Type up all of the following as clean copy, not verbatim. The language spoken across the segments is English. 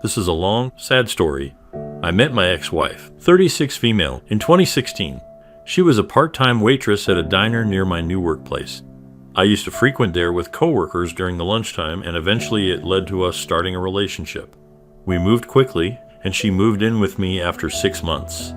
This is a long, sad story. I met my ex-wife, 36 female, in 2016. She was a part-time waitress at a diner near my new workplace. I used to frequent there with coworkers during the lunchtime, and eventually it led to us starting a relationship. We moved quickly, and she moved in with me after 6 months.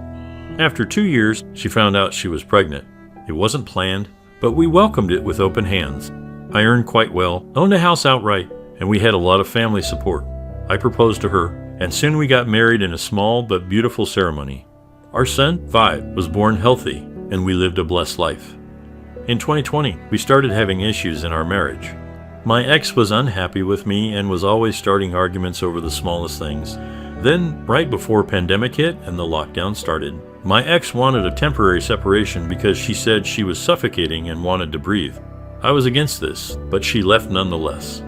After 2 years, she found out she was pregnant. It wasn't planned, but we welcomed it with open hands. I earned quite well, owned a house outright, and we had a lot of family support. I proposed to her, and soon we got married in a small but beautiful ceremony. Our son, Vi, was born healthy, and we lived a blessed life. In 2020, we started having issues in our marriage. My ex was unhappy with me and was always starting arguments over the smallest things. Then, right before pandemic hit and the lockdown started, my ex wanted a temporary separation because she said she was suffocating and wanted to breathe. I was against this, but she left nonetheless.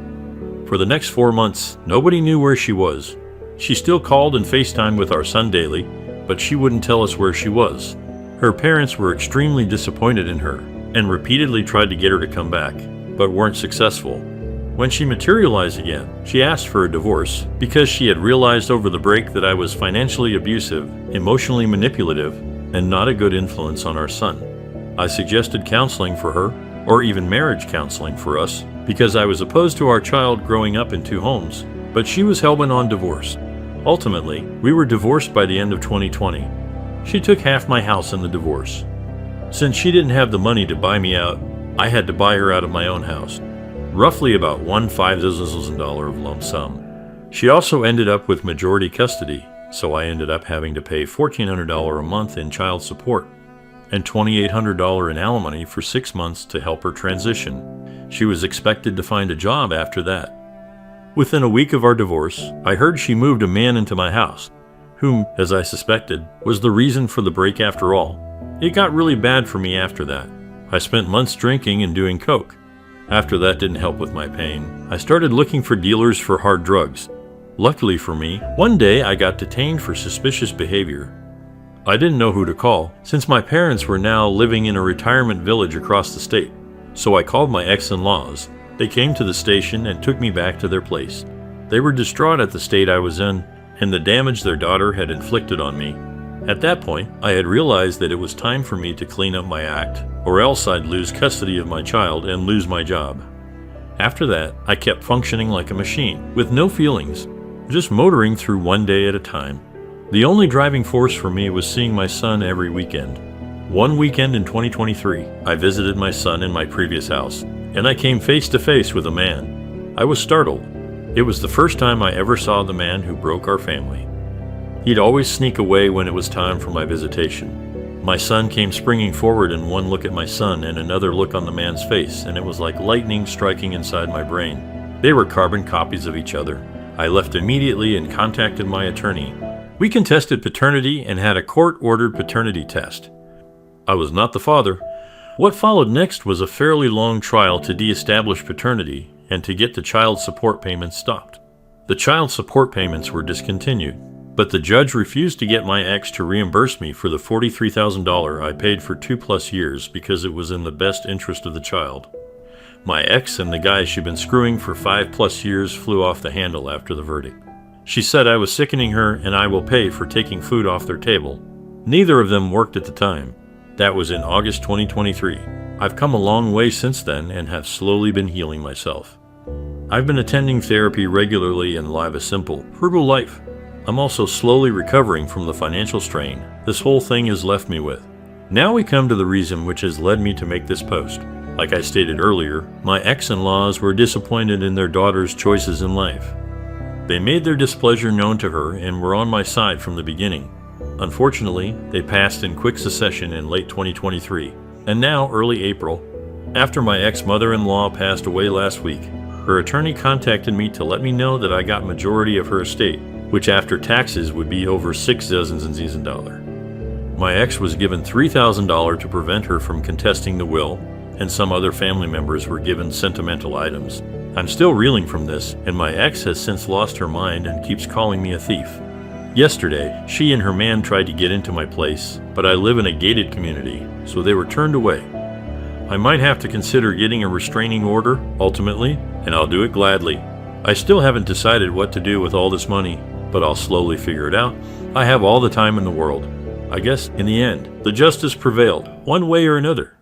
For the next 4 months, nobody knew where she was. She still called and FaceTimed with our son daily, but she wouldn't tell us where she was. Her parents were extremely disappointed in her and repeatedly tried to get her to come back, but weren't successful. When she materialized again, she asked for a divorce because she had realized over the break that I was financially abusive, emotionally manipulative, and not a good influence on our son. I suggested counseling for her, or even marriage counseling for us, because I was opposed to our child growing up in 2 homes, but she was hell-bent on divorce. Ultimately, we were divorced by the end of 2020. She took half my house in the divorce. Since she didn't have the money to buy me out, I had to buy her out of my own house, roughly about $1,500 of lump sum. She also ended up with majority custody, so I ended up having to pay $1,400 a month in child support and $2,800 in alimony for 6 months to help her transition. She was expected to find a job after that. Within a week of our divorce, I heard she moved a man into my house, whom, as I suspected, was the reason for the break after all. It got really bad for me after that. I spent months drinking and doing coke. After that didn't help with my pain, I started looking for dealers for hard drugs. Luckily for me, one day I got detained for suspicious behavior. I didn't know who to call, since my parents were now living in a retirement village across the state. So I called my ex-in-laws. They came to the station and took me back to their place. They were distraught at the state I was in and the damage their daughter had inflicted on me. At that point, I had realized that it was time for me to clean up my act, or else I'd lose custody of my child and lose my job. After that, I kept functioning like a machine, with no feelings, just motoring through one day at a time. The only driving force for me was seeing my son every weekend. One weekend in 2023, I visited my son in my previous house, and I came face to face with a man. I was startled. It was the first time I ever saw the man who broke our family. He'd always sneak away when it was time for my visitation. My son came springing forward, and one look at my son and another look on the man's face, and it was like lightning striking inside my brain. They were carbon copies of each other. I left immediately and contacted my attorney. We contested paternity and had a court-ordered paternity test. I was not the father. What followed next was a fairly long trial to de-establish paternity and to get the child support payments stopped. The child support payments were discontinued, but the judge refused to get my ex to reimburse me for the $43,000 I paid for 2+ years because it was in the best interest of the child. My ex and the guy she'd been screwing for 5+ years flew off the handle after the verdict. She said I was sickening her and I will pay for taking food off their table. Neither of them worked at the time. That was in August 2023. I've come a long way since then and have slowly been healing myself. I've been attending therapy regularly and live a simple, frugal life. I'm also slowly recovering from the financial strain this whole thing has left me with. Now we come to the reason which has led me to make this post. Like I stated earlier, my ex-in-laws were disappointed in their daughter's choices in life. They made their displeasure known to her and were on my side from the beginning. Unfortunately, they passed in quick succession in late 2023, and now early April. After my ex-mother-in-law passed away last week, her attorney contacted me to let me know that I got majority of her estate, which after taxes would be over $6,000. My ex was given $3,000 to prevent her from contesting the will, and some other family members were given sentimental items. I'm still reeling from this, and my ex has since lost her mind and keeps calling me a thief. Yesterday, she and her man tried to get into my place, but I live in a gated community, so they were turned away. I might have to consider getting a restraining order, ultimately, and I'll do it gladly. I still haven't decided what to do with all this money. but I'll slowly figure it out. I have all the time in the world. I guess, in the end, the justice prevailed, one way or another.